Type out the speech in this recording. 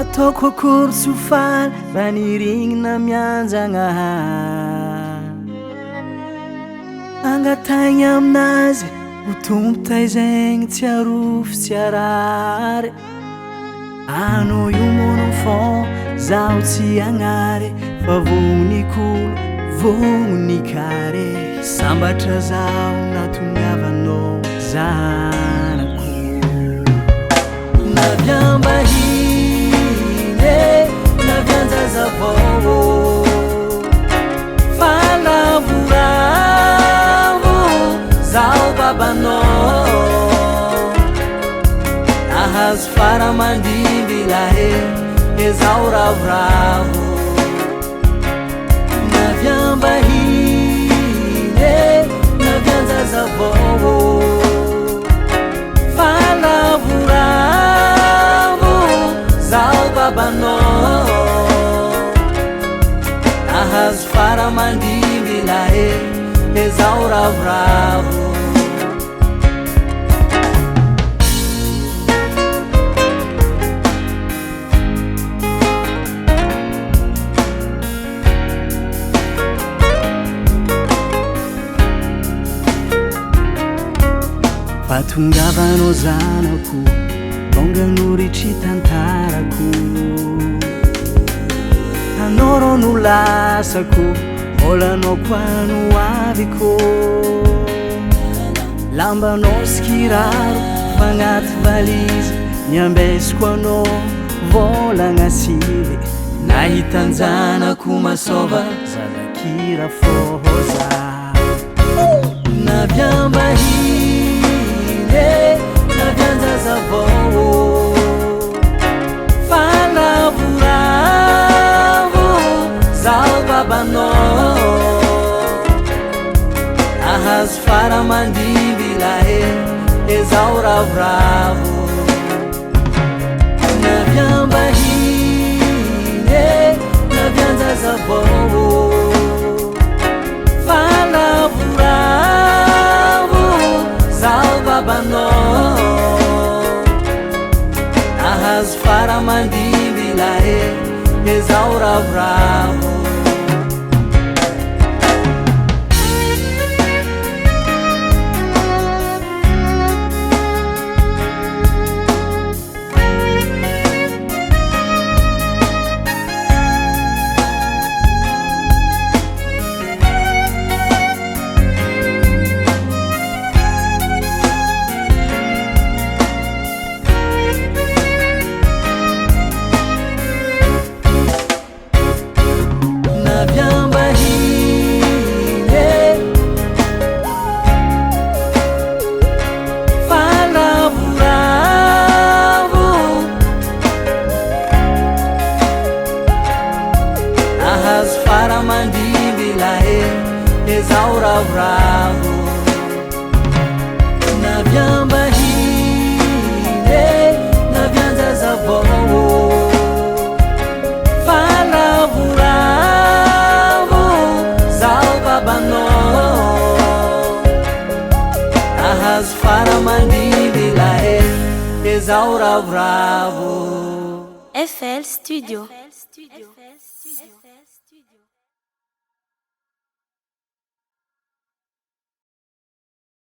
Ataoko akory tsy ho faly raha nirignina mianjagnaha angatagny aminazy ho tompo taizagny tsy arofy tsy arary anao io mon enfant zaho tsy agnary fa vonikolo vonikare sambatra zaho natongnavanao zanako Naviambahiny navianjazavao falavoravo zaho babanao nahazo faramandimby lahe ezaho ravoravo Naviambahiny navianjazavao falavoravo zaho babanao nahazo faramandimby lahe ezaho ravoravo Fatongavanao zanako tonga noritry tantarako anao rô no lasako volanao koano aviko lambanao sy kiraro fagnaty valizy niambesiko anao volagna sily nahitanjanako masova zanakira foza Naviambahiny navianjazavao falavoravo zaho babanao nahazo faramandimby lahe ezaho ravoravo Naviambahiny navianjazavao falavoravo zaho babanao nahazo faramandimby lahe ezaho ravoravo nahazo faramandimby lahe ezaho ravoravo Naviambahiny navianjazavao falavoravo zaho babanao nahazo faramandimby lahe ezaho ravoravo FL Studio.